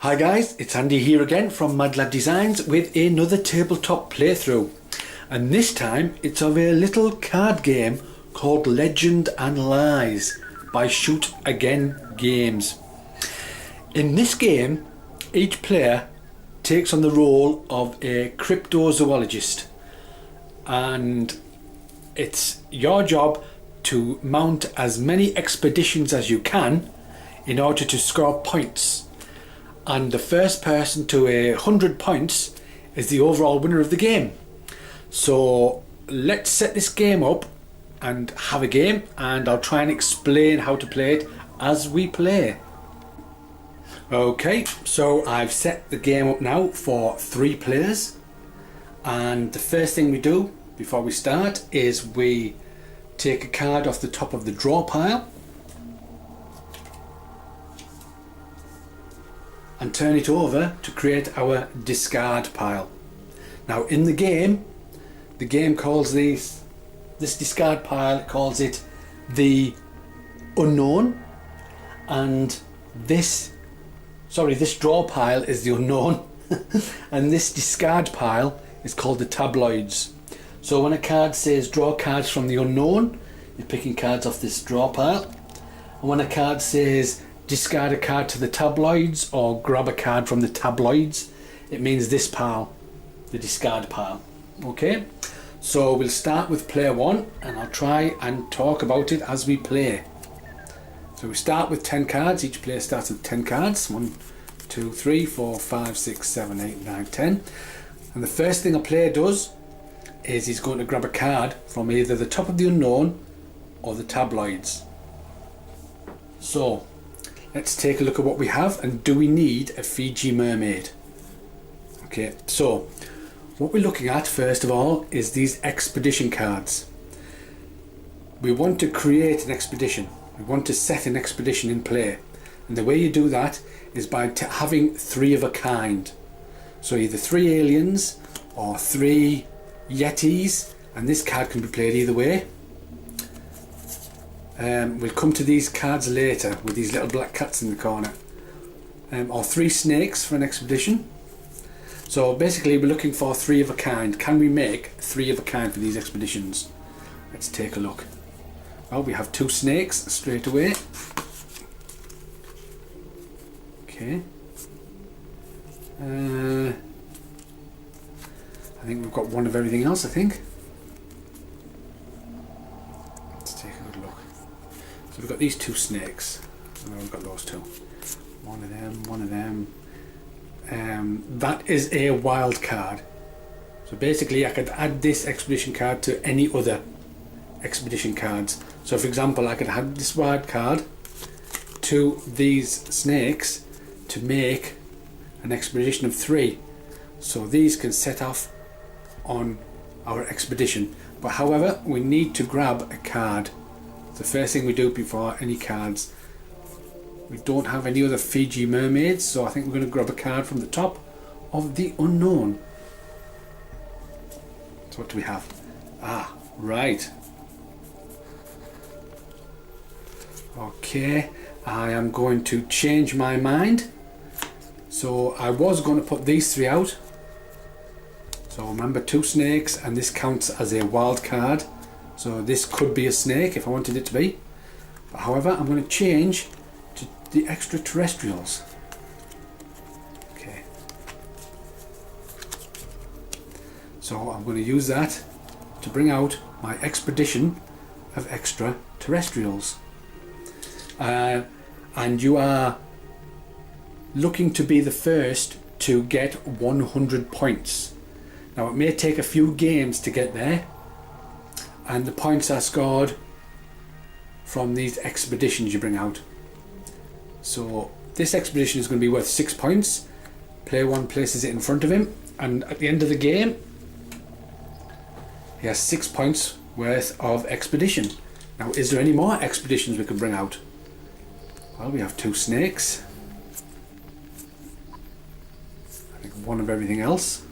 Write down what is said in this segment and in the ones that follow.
Hi guys, it's Andy here again from Mad Lad Designs with another tabletop playthrough, and this time it's of a little card game called Legend and Lies by Shoot Again Games. In this game, each player takes on the role of a cryptozoologist, and it's your job to mount as many expeditions as you can in order to score points. And the first person to 100 points is the overall winner of the game. So let's set this game up and have a game, and I'll try and explain how to play it as we play. Okay, so I've set the game up now for 3 players, and the first thing we do before we start is we take a card off the top of the draw pile and turn it over to create our discard pile. Now in the game calls this discard pile, it calls it the unknown, and this draw pile is the unknown and this discard pile is called the tabloids. So when a card says draw cards from the unknown, you're picking cards off this draw pile, and when a card says discard a card to the tabloids or grab a card from the tabloids, it means this pile, the discard pile. Okay, so we'll start with player 1 and I'll try and talk about it as we play. So we start with 10 cards, each player starts with 10 cards, 1, 2, 3, 4, 5, 6, 7, 8, 9, 10. And the first thing a player does is he's going to grab a card from either the top of the unknown or the tabloids. So let's take a look at what we have, and do we need a Fiji mermaid? Okay, so what we're looking at first of all is these expedition cards. We want to create an expedition. We want to set an expedition in play, and the way you do that is by having 3 of a kind. So either 3 aliens or 3 yetis, and this card can be played either way. We'll come to these cards later with these little black cats in the corner. Or 3 snakes for an expedition. So basically we're looking for 3 of a kind. Can we make 3 of a kind for these expeditions? Let's take a look. Well, we have 2 snakes straight away. Okay. I think we've got 1 of everything else, I think. So we've got these 2 snakes, and we've got those 2. One of them. That is a wild card. So basically I could add this expedition card to any other expedition cards. So for example, I could add this wild card to these snakes to make an expedition of 3. So these can set off on our expedition. But however, we need to grab a card. The first thing we do before any cards. We don't have any other Fiji mermaids, so I think we're going to grab a card from the top of the unknown. So what do we have? Ah, right. Okay, I am going to change my mind. So I was going to put these 3 out. So remember, 2 snakes, and this counts as a wild card. So this could be a snake if I wanted it to be. But however, I'm going to change to the extraterrestrials. Okay. So I'm going to use that to bring out my expedition of extraterrestrials. And you are looking to be the first to get 100 points. Now it may take a few games to get there, and the points are scored from these expeditions you bring out. So this expedition is going to be worth 6 points. Player 1 places it in front of him, and at the end of the game he has 6 points worth of expedition. Now is there any more expeditions we can bring out? Well, we have 2 snakes. I think 1 of everything else.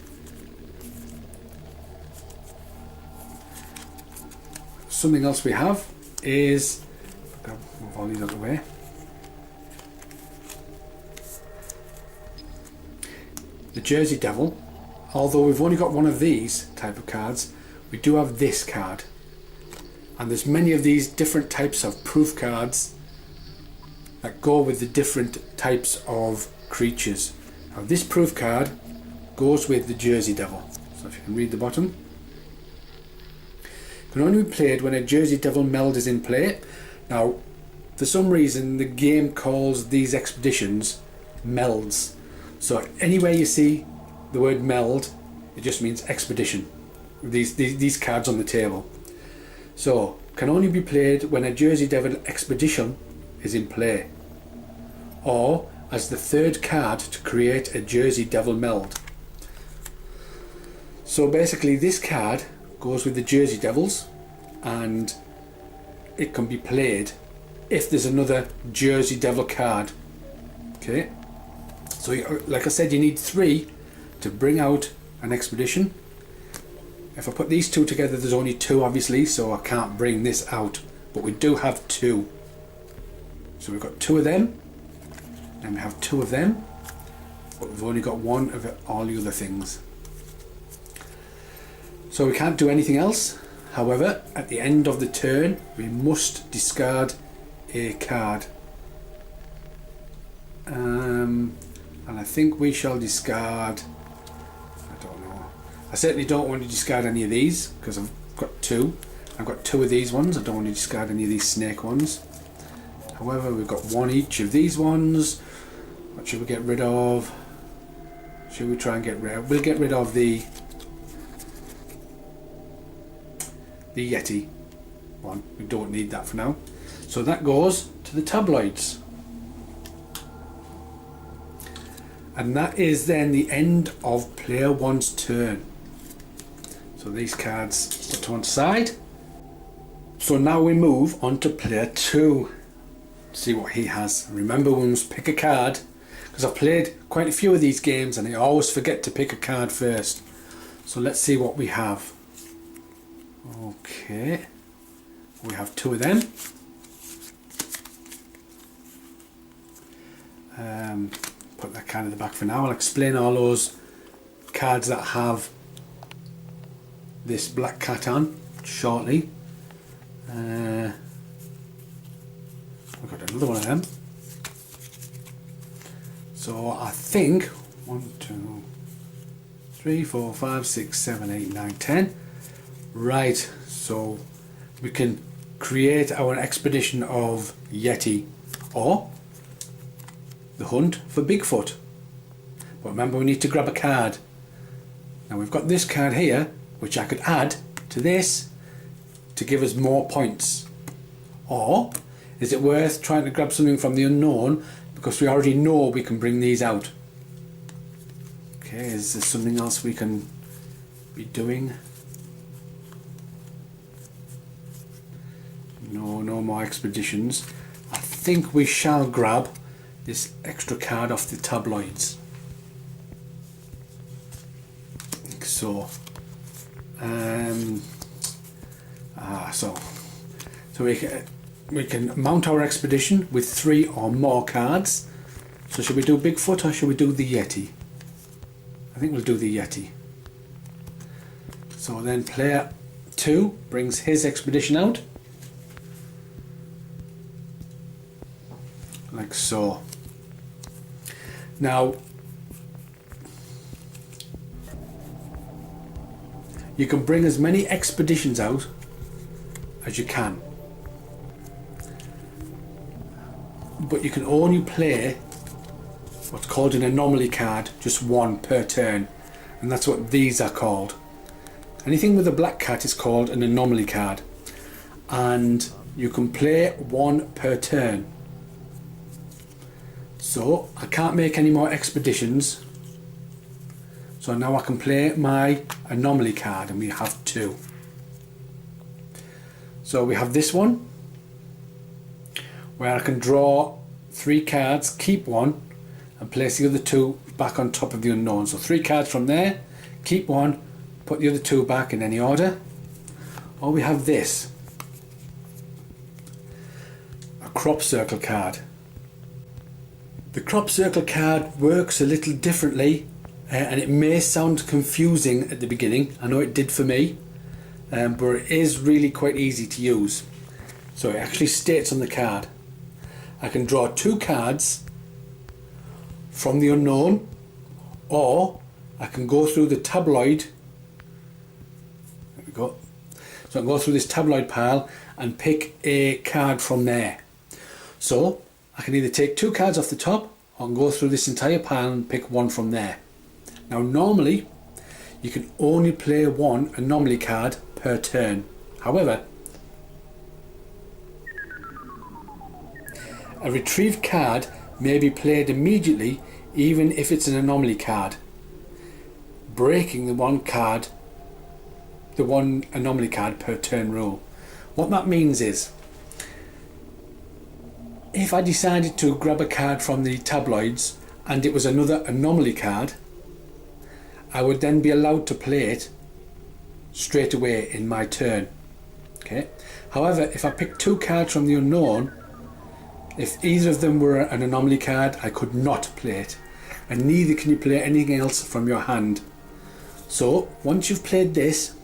Something else we have is, move all these out of the way. the Jersey Devil, although we've only got one of these type of cards, we do have this card. And there's many of these different types of proof cards that go with the different types of creatures. Now this proof card goes with the Jersey Devil. So if you can read the bottom. Can only be played when a Jersey Devil meld is in play. Now, for some reason, the game calls these expeditions melds. So anywhere you see the word meld, it just means expedition. These cards on the table. So, can only be played when a Jersey Devil expedition is in play, or as the third card to create a Jersey Devil meld. So basically, this card goes with the Jersey Devils, and it can be played if there's another Jersey Devil card. Okay, so like I said, you need 3 to bring out an expedition. If I put these 2 together, there's only 2 obviously, so I can't bring this out, but we do have 2. So we've got 2 of them, and we have 2 of them, but we've only got 1 of all the other things. So we can't do anything else. However, at the end of the turn, we must discard a card. And I think we shall discard, I don't know. I certainly don't want to discard any of these, because I've got 2. I've got 2 of these ones. I don't want to discard any of these snake ones. However, we've got 1 each of these ones. What should we get rid of? Should we try and get rid of? We'll get rid of the Yeti one. We don't need that for now. So that goes to the tabloids. And that is then the end of player 1's turn. So these cards put to one side. So now we move on to player 2. See what he has. Remember, we must pick a card, because I've played quite a few of these games and I always forget to pick a card first. So let's see what we have. Okay, we have 2 of them. Put that card in the back for now. I'll explain all those cards that have this black cat on shortly. We've got another one of them. So I think 1, 2, 3, 4, 5, 6, 7, 8, 9, 10. Right, so we can create our expedition of Yeti or the hunt for Bigfoot. But remember, we need to grab a card. Now we've got this card here, which I could add to this to give us more points. Or is it worth trying to grab something from the unknown, because we already know we can bring these out? Okay, is there something else we can be doing? No more expeditions. I think we shall grab this extra card off the tabloids. So, so we can mount our expedition with 3 or more cards. So should we do Bigfoot or should we do the Yeti? I think we'll do the Yeti. So then player 2 brings his expedition out. Like so. Now, you can bring as many expeditions out as you can, but you can only play what's called an anomaly card, just 1 per turn, and that's what these are called. Anything with a black cat is called an anomaly card, and you can play 1 per turn. So I can't make any more expeditions, so now I can play my anomaly card, and we have 2. So we have this one where I can draw 3 cards, keep 1 and place the other 2 back on top of the unknown. So 3 cards from there, keep 1, put the other 2 back in any order. Or we have this, a crop circle card. The crop circle card works a little differently and it may sound confusing at the beginning. I know it did for me, but it is really quite easy to use. So it actually states on the card, I can draw 2 cards from the unknown, or I can go through the tabloid. There we go. So I can go through this tabloid pile and pick a card from there. So I can either take 2 cards off the top, or I can go through this entire pile and pick one from there. Now normally you can only play 1 anomaly card per turn. However, a retrieved card may be played immediately even if it's an anomaly card, breaking the one anomaly card per turn rule. What that means is, if I decided to grab a card from the tabloids and it was another anomaly card, I would then be allowed to play it straight away in my turn. Okay. However, if I picked 2 cards from the unknown, if either of them were an anomaly card, I could not play it, and neither can you play anything else from your hand. So once you've played this,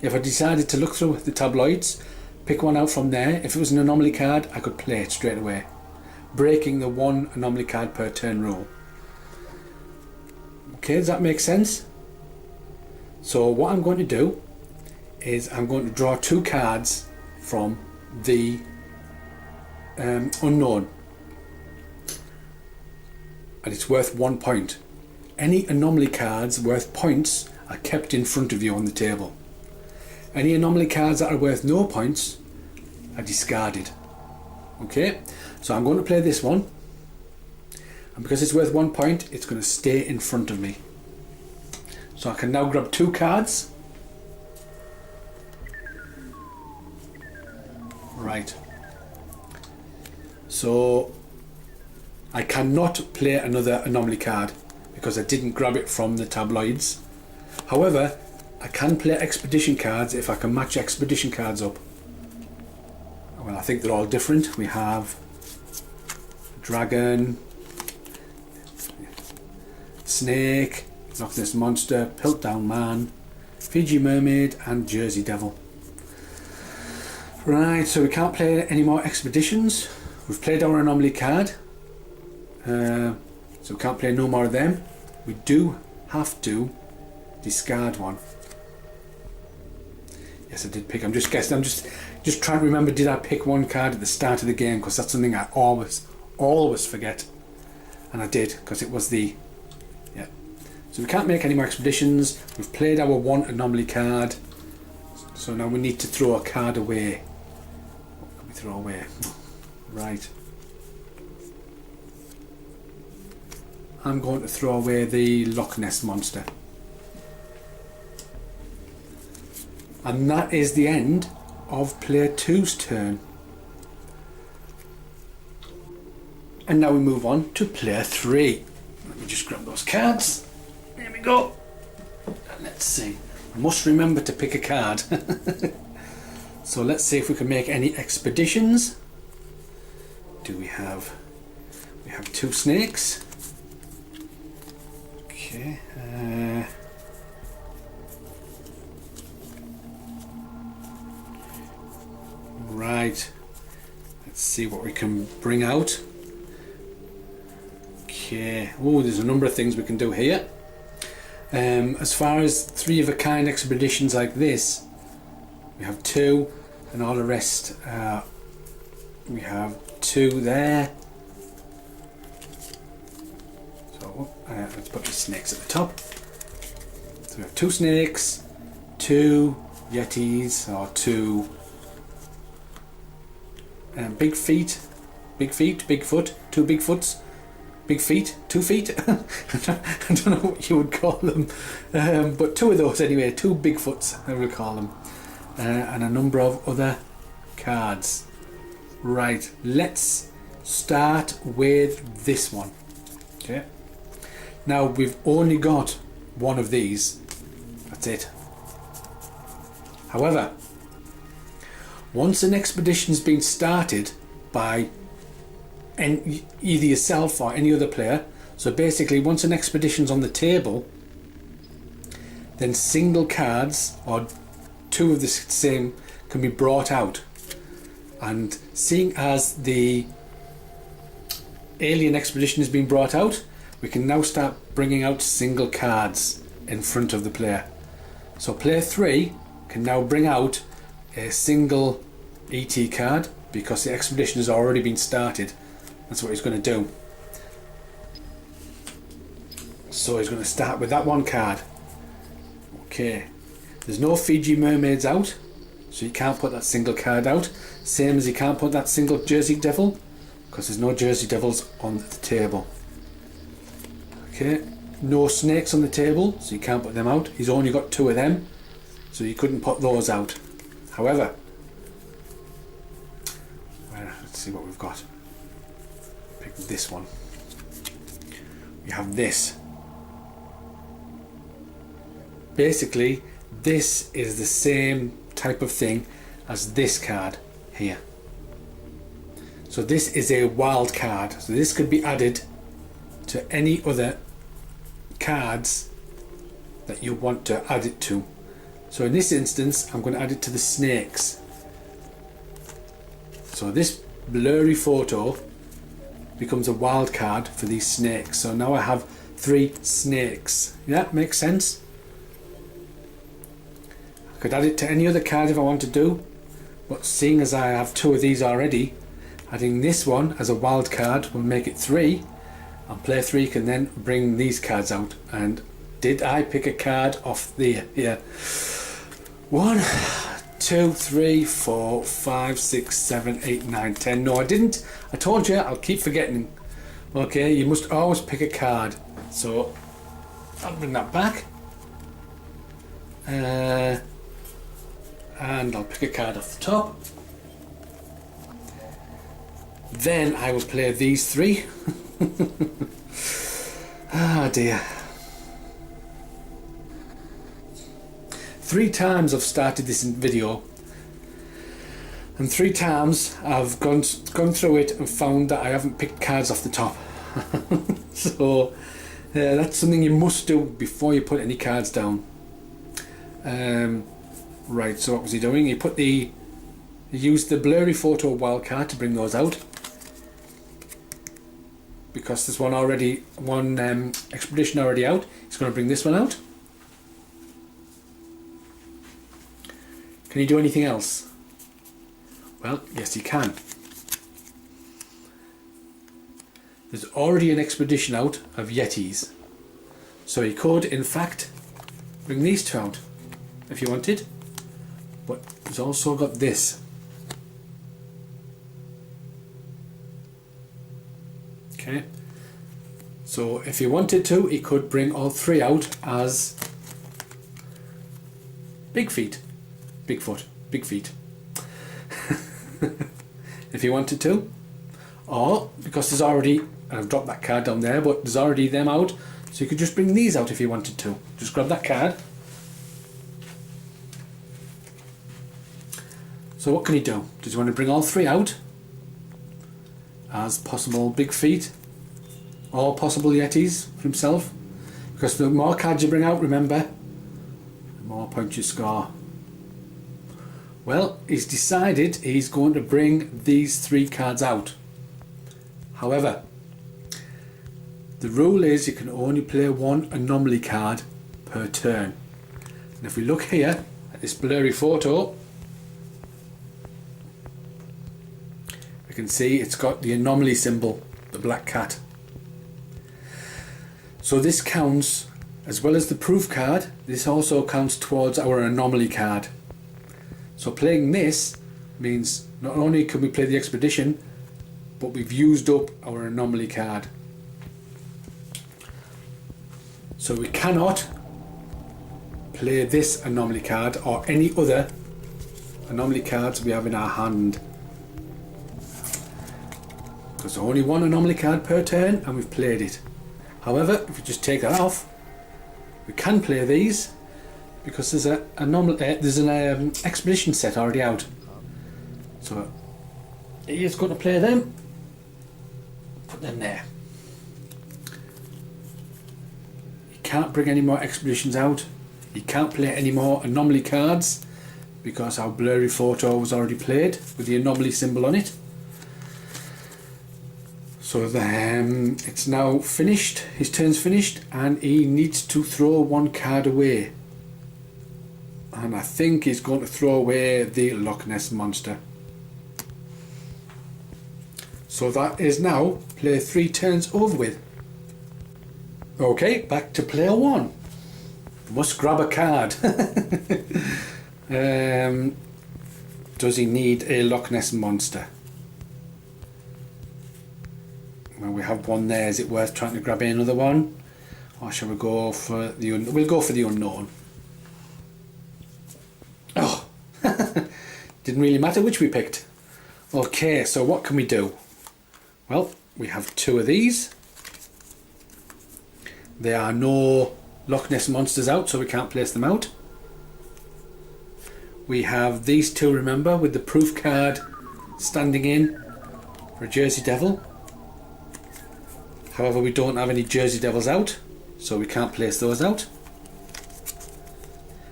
if I decided to look through the tabloids, pick one out from there, if it was an anomaly card, I could play it straight away, breaking the 1 anomaly card per turn rule. Okay, does that make sense? So what I'm going to do is I'm going to draw 2 cards from the unknown, and it's worth 1 point. Any anomaly cards worth points are kept in front of you on the table. Any anomaly cards that are worth no points are discarded. Okay, so I'm going to play this one, and because it's worth 1 point, it's going to stay in front of me. So I can now grab 2 cards. Right. So I cannot play another anomaly card because I didn't grab it from the tabloids. However, I can play expedition cards if I can match expedition cards up. Well, I think they're all different. We have dragon, snake, Loch Ness monster, Piltdown man, Fiji mermaid, and Jersey devil. Right, so we can't play any more expeditions. We've played our anomaly card, so we can't play no more of them. We do have to discard one. Yes, I did pick. I'm just guessing. I'm just trying to remember. Did I pick 1 card at the start of the game? Because that's something I always forget. And I did, because it was the So we can't make any more expeditions. We've played our 1 anomaly card. So now we need to throw a card away. What can we throw away? Right. I'm going to throw away the Loch Ness monster. And that is the end of player 2's turn. And now we move on to player 3. Let me just grab those cards. There we go. And let's see. I must remember to pick a card. So let's see if we can make any expeditions. Do we have 2 snakes. Okay. Right. Let's see what we can bring out. Okay. Oh, there's a number of things we can do here. As far as 3 of a kind expeditions like this, we have 2, and all the rest. We have 2 there. So let's put the snakes at the top. So we have 2 snakes, 2 yetis, or 2 Bigfoot, 2 Bigfoots, big feet, 2 feet. I don't know what you would call them, but 2 of those anyway, 2 Bigfoots I will call them, and a number of other cards. Right, let's start with this one. Okay, now we've only got 1 of these, that's it. However, once an expedition's been started by either yourself or any other player, So basically, once an expedition's on the table, then single cards or two of the same can be brought out. And seeing as the alien expedition has been brought out, we can now start bringing out single cards in front of the player. So player 3 can now bring out a single ET card because the expedition has already been started. That's what he's going to do. So he's going to start with that one card. Okay, there's no Fiji mermaids out, so you can't put that single card out. Same as you can't put that single Jersey Devil, because there's no Jersey Devils on the table. Okay, no snakes on the table, so you can't put them out. He's only got 2 of them, so you couldn't put those out. However, let's see what we've got. Pick this one. We have this. Basically, this is the same type of thing as this card here. So this is a wild card. So this could be added to any other cards that you want to add it to. So in this instance, I'm going to add it to the snakes. So this blurry photo becomes a wild card for these snakes. So now I have 3 snakes. Yeah, makes sense. I could add it to any other card if I want to do, but seeing as I have 2 of these already, adding this one as a wild card will make it 3, and player 3 can then bring these cards out. And did I pick a card off the here? 1, 2, 3, 4, 5, 6, 7, 8, 9, 10. No, I didn't. I told you, I'll keep forgetting. Okay, you must always pick a card. So I'll bring that back. And I'll pick a card off the top. Then I will play these 3. Ah dear. 3 times I've started this video, and 3 times I've gone through it and found that I haven't picked cards off the top. So that's something you must do before you put any cards down. Right, so what was he doing? He used the blurry photo wildcard to bring those out, because there's one expedition already out. He's going to bring this one out. Can he do anything else? Well, yes he can. There's already an expedition out of Yetis, so he could in fact bring these 2 out if he wanted. But he's also got this. Okay, so if he wanted to, he could bring all 3 out as big feet, Bigfoot, big feet. If he wanted to, or because there's already, I've dropped that card down there, but there's already them out, so you could just bring these out if you wanted to. Just grab that card. So what can he do? Does he want to bring all 3 out as possible big feet or possible Yetis for himself? Because the more cards you bring out, remember, the more points you score. Well, he's decided he's going to bring these 3 cards out. However, the rule is you can only play 1 anomaly card per turn. And if we look here at this blurry photo, we can see it's got the anomaly symbol, the black cat. So this counts, as well as the proof card, this also counts towards our anomaly card. So playing this means not only can we play the expedition, but we've used up our anomaly card. So we cannot play this anomaly card or any other anomaly cards we have in our hand. Because there's only 1 anomaly card per turn and we've played it. However, if we just take that off, we can play these because there's an expedition set already out. So he is going to play them. Put them there. can't bring any more expeditions out. You can't play any more anomaly cards because our blurry photo was already played with the anomaly symbol on it. So it's now finished, his turn's finished, and he needs to throw one card away. And I think he's going to throw away the Loch Ness Monster. So that is now play 3 turns over with. Okay, back to player 1. Must grab a card. Does he need a Loch Ness Monster? Well, we have one there. Is it worth trying to grab another one? Or shall we go for the we'll go for the unknown. Oh, didn't really matter which we picked. Okay, so what can we do? Well, we have 2 of these. There are no Loch Ness Monsters out, so we can't place them out. We have these 2, remember, with the proof card standing in for a Jersey Devil. However, we don't have any Jersey Devils out, so we can't place those out.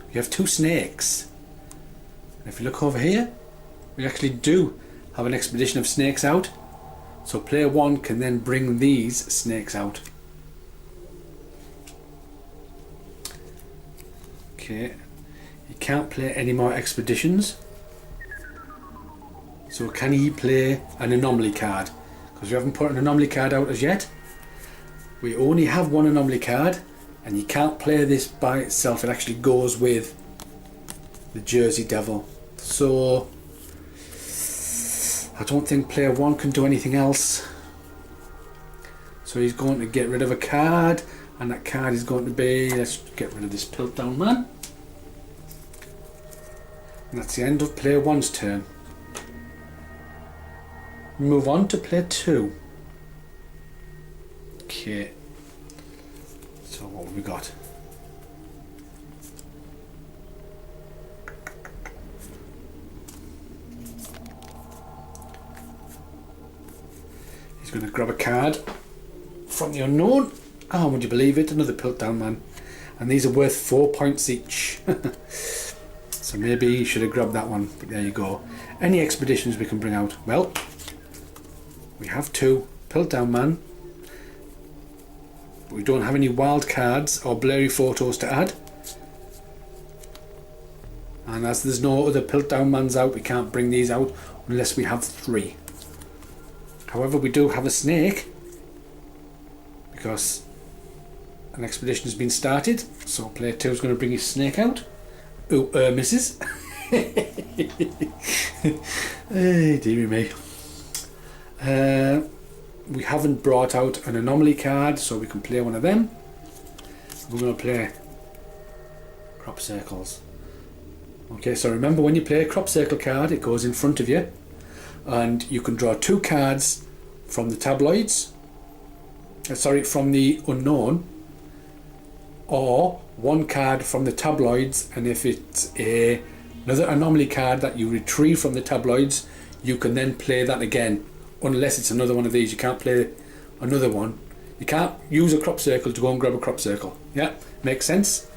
We have 2 snakes. And if you look over here, we actually do have an expedition of snakes out. So player 1 can then bring these snakes out. Okay, he can't play any more expeditions. So can he play an anomaly card? Because we haven't put an anomaly card out as yet. We only have 1 anomaly card, and you can't play this by itself. It actually goes with the Jersey Devil. So I don't think player 1 can do anything else. So he's going to get rid of a card, and that card is going to be, let's get rid of this Piltdown Man. And that's the end of player 1's turn. Move on to player 2. Okay, so what have we got? He's going to grab a card from the unknown. Oh, would you believe it? Another Piltdown Man. And these are worth 4 points each. So maybe you should have grabbed that one, but there you go. Any expeditions we can bring out? Well, we have 2 Piltdown Man. We don't have any wild cards or blurry photos to add. And as there's no other Piltdown Mans out, we can't bring these out unless we have 3. However, we do have a snake, because an expedition has been started. So player 2 is going to bring his snake out. Oh, misses. Hey, dearie me. We haven't brought out an anomaly card, so we can play one of them. We're going to play crop circles. Okay, so remember, when you play a crop circle card, it goes in front of you, and you can draw 2 cards from the tabloids, from the unknown, or 1 card from the tabloids, and if it's another anomaly card that you retrieve from the tabloids, you can then play that again. Unless it's another one of these, you can't play another one. You can't use a crop circle to go and grab a crop circle. Yeah, makes sense.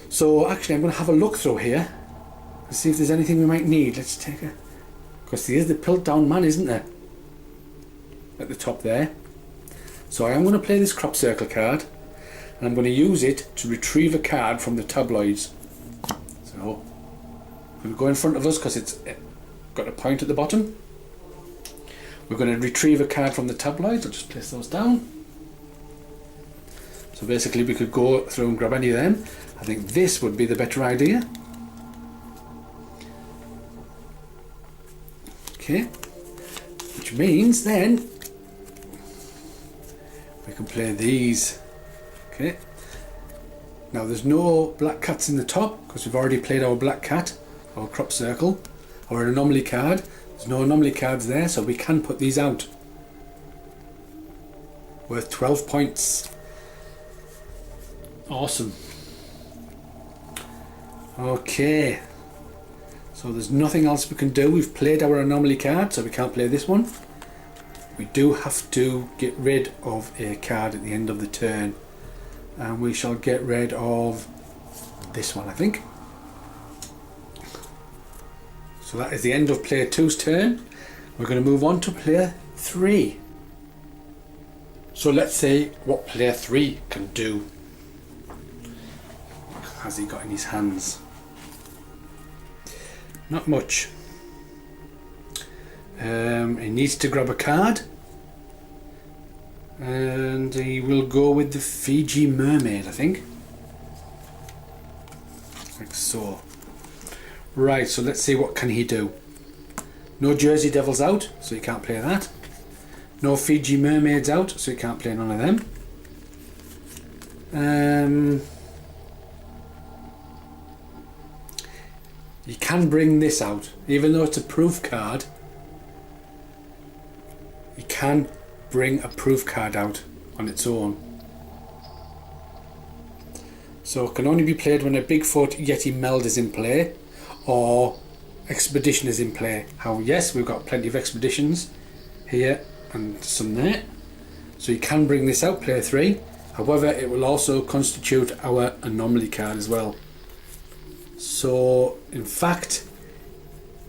So actually, I'm going to have a look through here and see if there's anything we might need. Let's take a, because there's the Piltdown Man, isn't there, at the top there. So I am going to play this crop circle card, and I'm going to use it to retrieve a card from the tabloids. So I'm going to go in front of us because it's got a point at the bottom. We're going to retrieve a card from the tabloids. I'll just place those down. So basically we could go through and grab any of them. I think this would be the better idea. Okay, which means then we can play these. Okay, now there's no black cats in the top because we've already played our black cat, our crop circle, our anomaly card. There's no anomaly cards there, so we can put these out. Worth 12 points. Awesome. Okay, so there's nothing else we can do. We've played our anomaly card, so we can't play this one. We do have to get rid of a card at the end of the turn, and we shall get rid of this one, I think. So that is the end of player 2's turn. We're going to move on to player 3. So let's see what player 3 can do. What has he got in his hands? Not much. He needs to grab a card, and he will go with the Fiji Mermaid, I think. Like so. Right, so let's see what can he do. No Jersey Devils out, so he can't play that. No Fiji Mermaids out, so he can't play none of them. You can bring this out, even though it's a proof card. You can bring a proof card out on its own. So it can only be played when a Bigfoot Yeti meld is in play, or expedition is in play. How, yes, we've got plenty of expeditions here and some there. So you can bring this out, player 3. However, it will also constitute our anomaly card as well. So, in fact,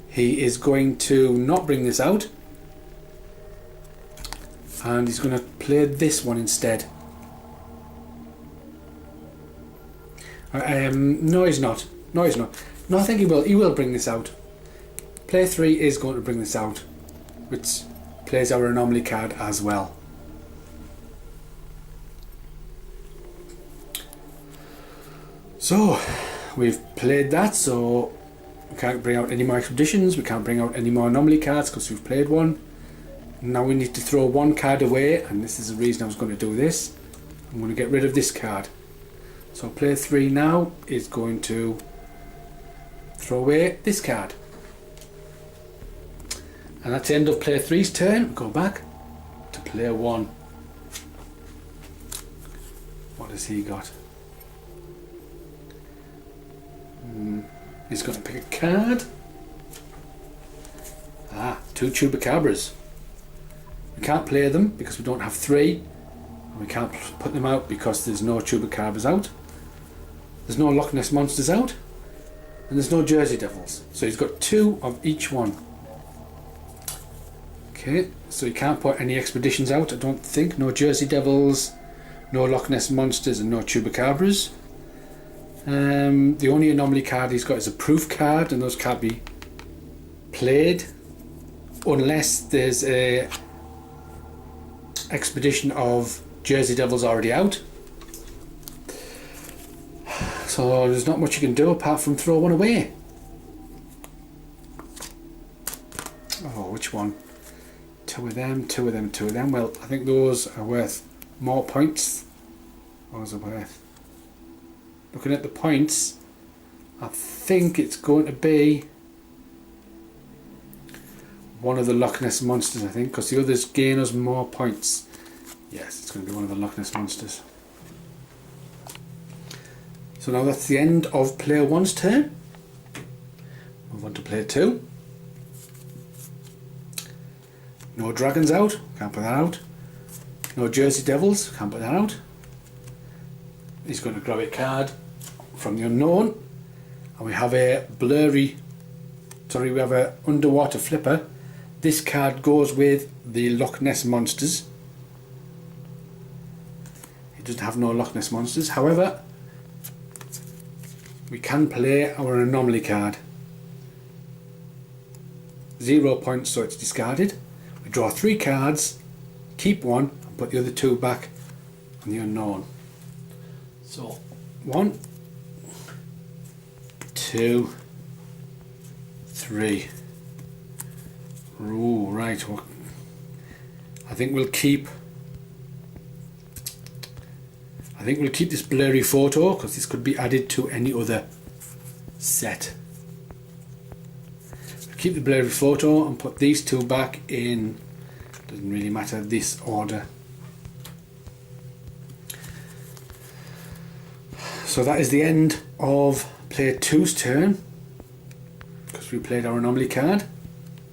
he is going to not bring this out, and he's going to play this one instead. No, he's not. No, he's not. No, I think he will. He will bring this out. Player 3 is going to bring this out, which plays our anomaly card as well. So, we've played that, so we can't bring out any more expeditions, we can't bring out any more anomaly cards because we've played one. Now we need to throw one card away, and this is the reason I was going to do this. I'm going to get rid of this card. So player 3 now is going to throw away this card. And that's the end of player 3's turn. Go back to player 1. What has he got? He's going to pick a card. Two Chupacabras. We can't play them because we don't have 3. And we can't put them out because there's no Chupacabras out. There's no Loch Ness Monsters out. And there's no Jersey Devils. So he's got 2 of each one. Okay, so he can't put any expeditions out, I don't think. No Jersey Devils, no Loch Ness Monsters, and no Chupacabras. The only anomaly card he's got is a proof card, and those can't be played unless there's a expedition of Jersey Devils already out. So there's not much you can do apart from throw one away. Oh, which one? 2 of them, 2 of them, 2 of them. Well, I think those are worth more points. Those are worth. Looking at the points, I think it's going to be one of the Loch Ness Monsters, I think, because the others gain us more points. Yes, it's going to be one of the Loch Ness Monsters. So now that's the end of player 1's turn. Move on to player 2. No dragons out, can't put that out. No Jersey Devils, can't put that out. He's going to grab a card from the unknown, and we have a we have a underwater flipper. This card goes with the Loch Ness Monsters. He doesn't have no Loch Ness Monsters, however we can play our anomaly card. 0 points, so it's discarded. We draw 3 cards, keep 1 and put the other 2 back on the unknown. So 1, 2, 3. Ooh, right. Well, I think we'll keep this blurry photo because this could be added to any other set. We'll keep the blurry photo and put these 2 back in, doesn't really matter, this order. So that is the end of player 2's turn, because we played our anomaly card.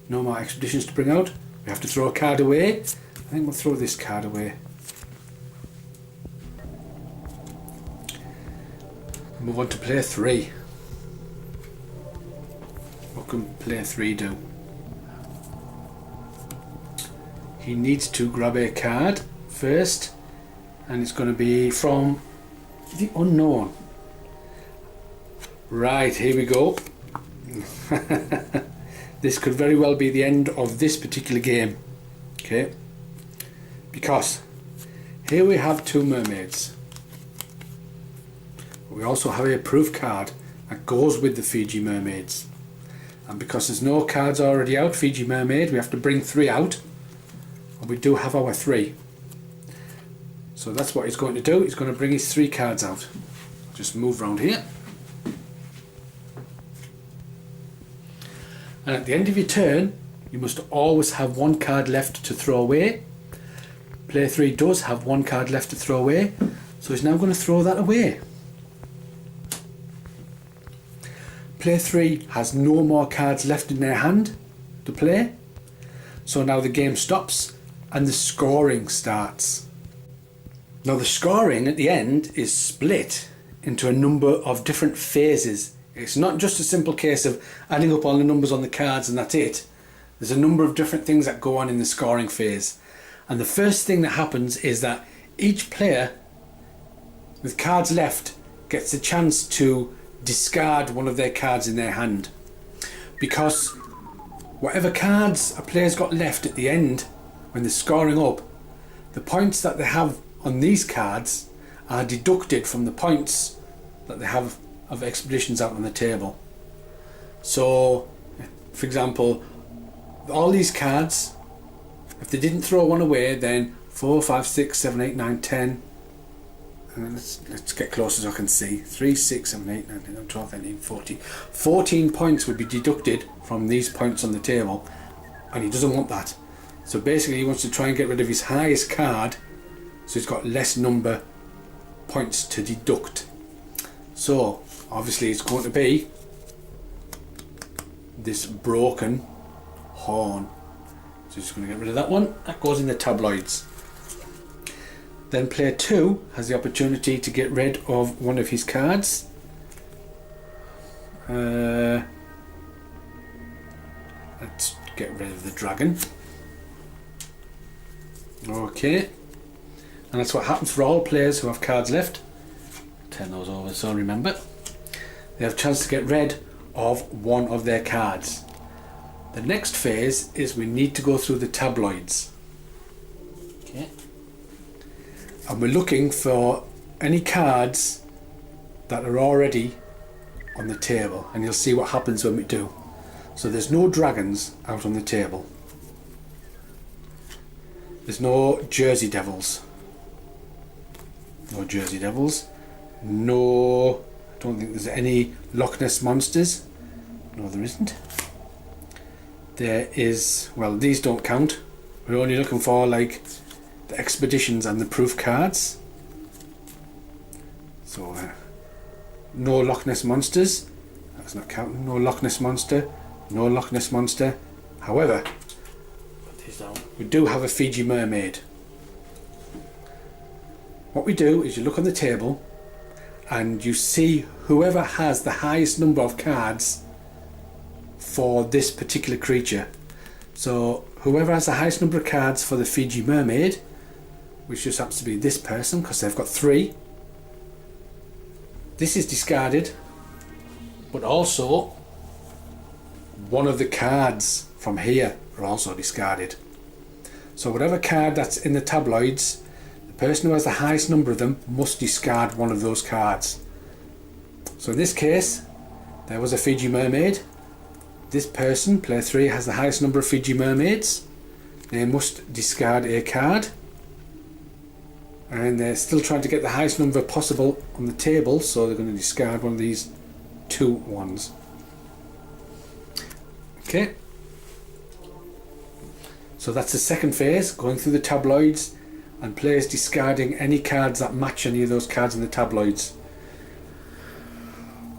No more expeditions to bring out. We have to throw a card away. I think we'll throw this card away. Move on to player 3. What can player 3 do? He needs to grab a card first, and it's going to be from the unknown. Right, here we go. This could very well be the end of this particular game. Okay, because here we have 2 mermaids. We also have a proof card that goes with the Fiji mermaids. And because there's no cards already out, Fiji mermaid, we have to bring 3 out. And we do have our 3. So that's what he's going to do. He's going to bring his 3 cards out. Just move around here. And at the end of your turn, you must always have 1 card left to throw away. Player 3 does have 1 card left to throw away, so he's now going to throw that away. Player 3 has no more cards left in their hand to play, so now the game stops and the scoring starts. Now the scoring at the end is split into a number of different phases. It's not just a simple case of adding up all the numbers on the cards and that's it. There's a number of different things that go on in the scoring phase. And the first thing that happens is that each player with cards left gets a chance to discard one of their cards in their hand. Because whatever cards a player's got left at the end, when they're scoring up, the points that they have on these cards are deducted from the points that they have of expeditions out on the table. So, for example, all these cards, if they didn't throw one away, then 4, 5, 6, 7, 8, 9, 10. And let's get closer so I can see. 3, 6, 7, 8, 9, 10, 12, 13, 14. 14 points would be deducted from these points on the table, and he doesn't want that. So basically, he wants to try and get rid of his highest card, so he's got less number points to deduct. So obviously, it's going to be this broken horn. So just going to get rid of that one. That goes in the tabloids. Then player 2 has the opportunity to get rid of one of his cards. Let's get rid of the dragon. Okay. And that's what happens for all players who have cards left. Turn those over so remember. They have a chance to get rid of one of their cards. The next phase is we need to go through the tabloids. Okay. And we're looking for any cards that are already on the table, and you'll see what happens when we do. So there's no dragons out on the table. There's no Jersey Devils. No Jersey Devils. No, I don't think there's any Loch Ness Monsters. No, there isn't. There is, well, these don't count. We're only looking for like the expeditions and the proof cards. So no Loch Ness Monsters. That's not counting. No Loch Ness Monster. No Loch Ness Monster. However, put these down. We do have a Fiji mermaid. What we do is you look on the table and you see whoever has the highest number of cards for this particular creature. So whoever has the highest number of cards for the Fiji mermaid, which just happens to be this person because they've got 3, this is discarded, but also one of the cards from here are also discarded. So whatever card that's in the tabloids, the person who has the highest number of them must discard one of those cards. So in this case, there was a Fiji mermaid. This person, player 3, has the highest number of Fiji mermaids. They must discard a card. And they're still trying to get the highest number possible on the table, so they're going to discard one of these 2 ones. Okay. So that's the second phase, going through the tabloids and players discarding any cards that match any of those cards in the tabloids.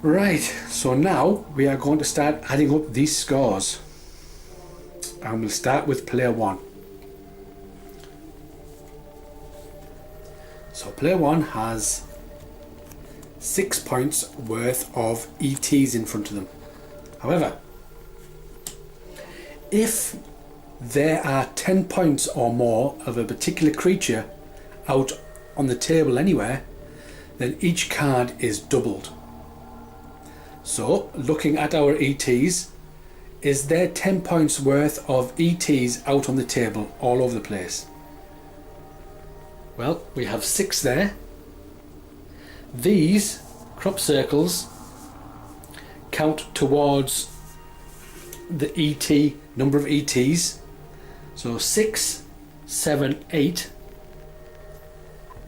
Right, so now we are going to start adding up these scores. And we'll start with player 1. So player 1 has 6 points worth of ETs in front of them. However, if there are 10 points or more of a particular creature out on the table anywhere, then each card is doubled. So, looking at our ETs, is there 10 points worth of ETs out on the table all over the place? Well, we have 6 there. These crop circles count towards the ET, number of ETs. So 6, 7, 8.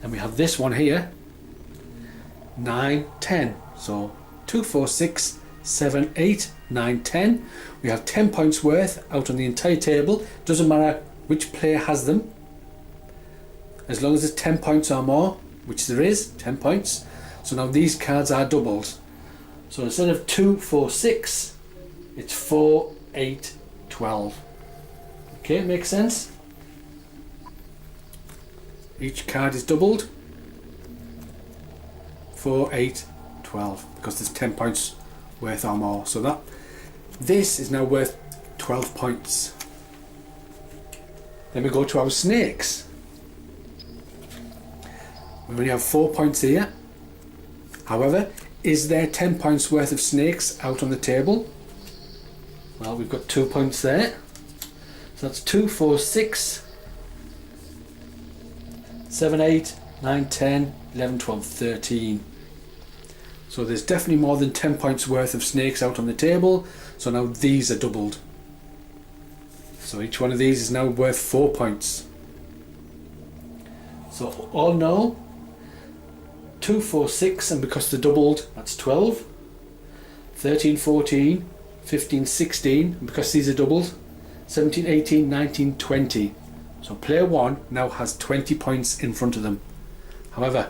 And we have this one here, 9, 10. So 2, 4, 6, 7, 8, 9, 10. We have 10 points worth out on the entire table. Doesn't matter which player has them. As long as it's 10 points or more, which there is, 10 points. So now these cards are doubled. So instead of 2, 4, 6, it's 4, 8, 12. Okay, makes sense? Each card is doubled. 4, 8, 12. Because there's 10 points worth or more. So this is now worth 12 points. Then we go to our snakes. We only have 4 points here. However, is there 10 points worth of snakes out on the table? Well, we've got 2 points there. So that's 2, 4, 6, 7, 8, 9, 10, 11, 12, 13. So there's definitely more than 10 points worth of snakes out on the table. So now these are doubled. So each one of these is now worth 4 points. So all in all, 2, 4, 6, and because they're doubled, that's 12. 13, 14, 15, 16, and because these are doubled, 17, 18, 19, 20. So player 1 now has 20 points in front of them. However,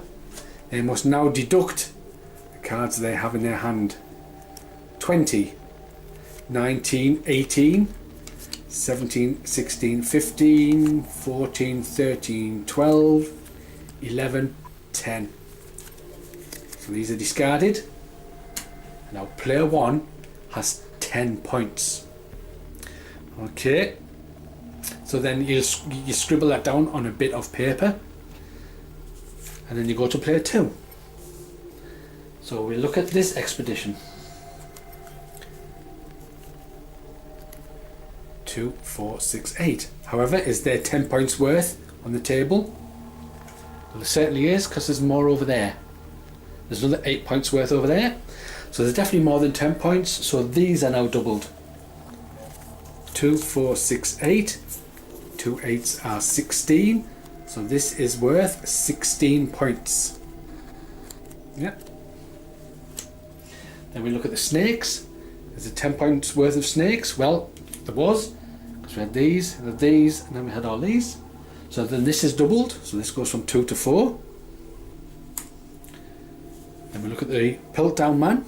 they must now deduct the cards they have in their hand. 20, 19, 18, 17, 16, 15, 14, 13, 12, 11, 10. So these are discarded. Now player 1 has 10 points. Okay, so then you scribble that down on a bit of paper, and then you go to player 2. So we look at this expedition. 2, 4, 6, 8. However, is there 10 points worth on the table? Well, there certainly is, because there's more over there. There's another 8 points worth over there. So there's definitely more than 10 points. So these are now doubled. 2, 4, 6, 8. 2 8s are 16. So this is worth 16 points. Yeah. Then we look at the snakes. Is there 10 points worth of snakes? Well, there was. Because we had these, and then we had all these. So then this is doubled. So this goes from 2 to 4. Then we look at the Piltdown Man.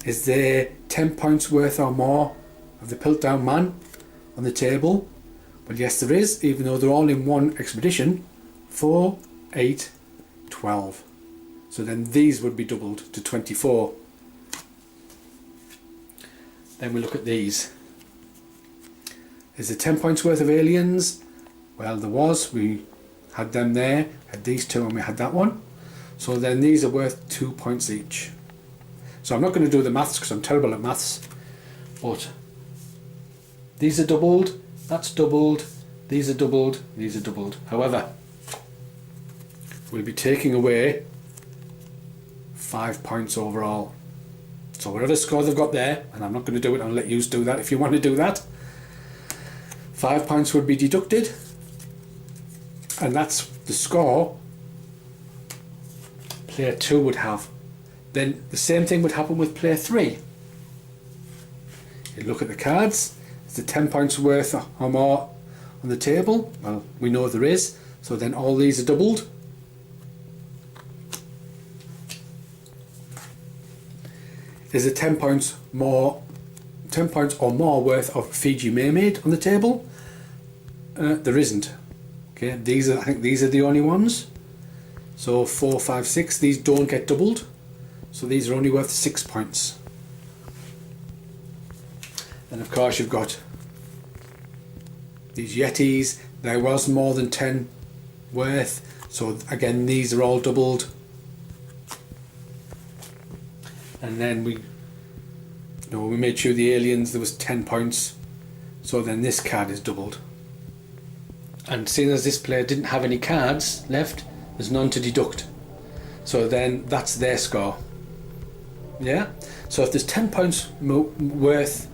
Is there 10 points worth or more of the Piltdown Man on the table? Well, yes, there is, even though they're all in one expedition. 4, 8, 12. So then these would be doubled to 24. Then we look at these. Is there 10 points worth of aliens? Well, there was. We had them there, had these two, and we had that one. So then these are worth 2 points each. So I'm not going to do the maths because I'm terrible at maths. But these are doubled, that's doubled, these are doubled, these are doubled. However, we'll be taking away 5 points overall. So whatever score they've got there, and I'm not going to do it, I'll let you do that if you want to do that. 5 points would be deducted, and that's the score player 2 would have. Then the same thing would happen with player 3. You look at the cards. Is there 10 points worth or more on the table? Well, we know there is. So then all these are doubled. Is there 10 points or more worth of Fiji Mermaid on the table? There isn't. Okay, I think these are the only ones. So 4, 5, 6, these don't get doubled. So these are only worth 6 points. And of course you've got these Yetis. There was more than 10 worth. So again, these are all doubled. And then we made sure the aliens, there was 10 points. So then this card is doubled. And seeing as this player didn't have any cards left, there's none to deduct. So then that's their score. Yeah? So if there's 10 points worth,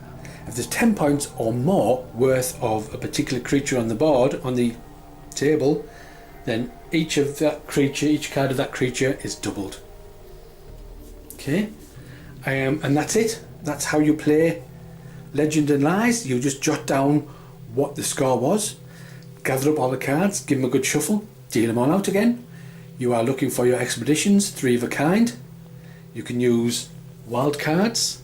if there's 10 points or more worth of a particular creature on the board, on the table, then each card of that creature is doubled. Okay? And that's it. That's how you play Legend and Lies. You just jot down what the score was, gather up all the cards, give them a good shuffle, deal them all out again. You are looking for your expeditions, 3 of a kind. You can use wild cards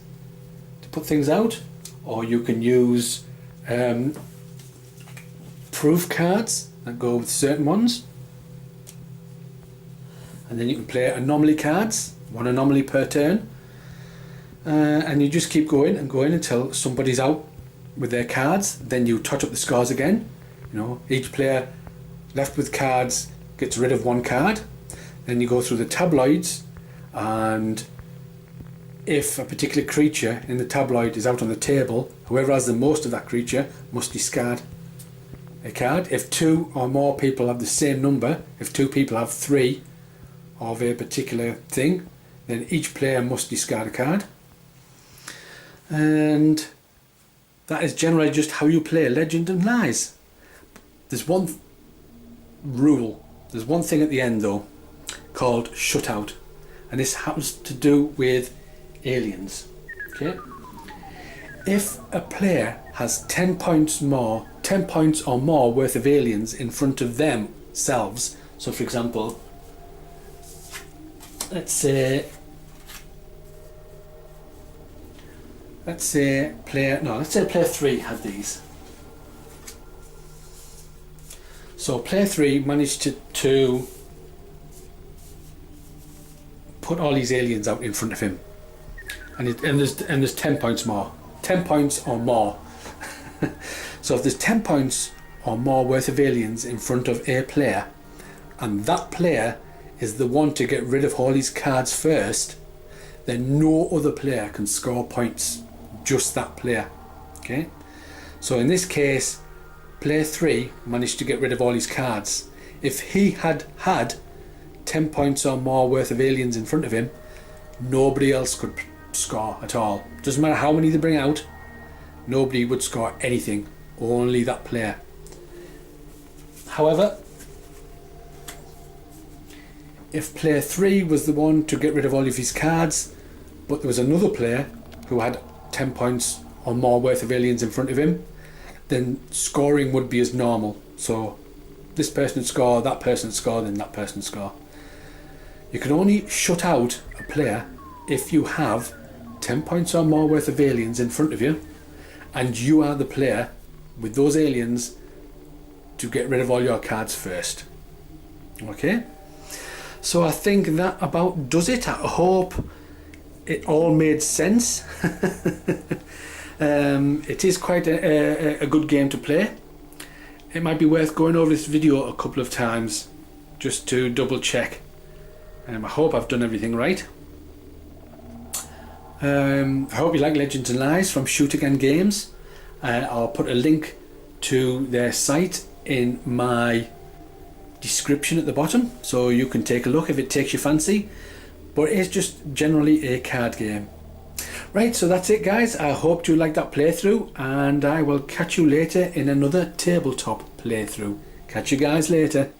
to put things out, or you can use proof cards that go with certain ones. And then you can play anomaly cards, 1 anomaly per turn. And you just keep going and going until somebody's out with their cards. Then you tot up the scores again. Each player left with cards gets rid of 1 card. Then you go through the tabloids, and if a particular creature in the tabloid is out on the table, whoever has the most of that creature must discard a card. If 2 or more people have the same number, if 2 people have 3 of a particular thing, then each player must discard a card. And that is generally just how you play Legend and Lies. There's one rule, there's one thing at the end though, called shutout, and this happens to do with aliens. Okay, if a player has 10 points or more worth of aliens in front of themselves, so for example, let's say player 3 had these. So player 3 managed to put all these aliens out in front of him, and there's 10 points more, 10 points or more. So if there's 10 points or more worth of aliens in front of a player, and that player is the one to get rid of all these cards first, then no other player can score points, just that player. Okay, so in this case, player 3 managed to get rid of all his cards. If he had 10 points or more worth of aliens in front of him, nobody else could score at all. Doesn't matter how many they bring out, nobody would score anything, only that player. However, if player 3 was the one to get rid of all of his cards, but there was another player who had 10 points or more worth of aliens in front of him, then scoring would be as normal. So this person would score, that person would score, then that person would score. You can only shut out a player if you have 10 points or more worth of aliens in front of you, and you are the player with those aliens to get rid of all your cards first. Okay, so I think that about does it. I hope it all made sense. It is quite a good game to play. It might be worth going over this video a couple of times just to double check. I hope I've done everything right. I hope you like Legends and Lies from Shoot Again Games. I'll put a link to their site in my description at the bottom, so you can take a look if it takes your fancy. But it's just generally a card game. Right, so that's it guys. I hope you liked that playthrough, and I will catch you later in another tabletop playthrough. Catch you guys later.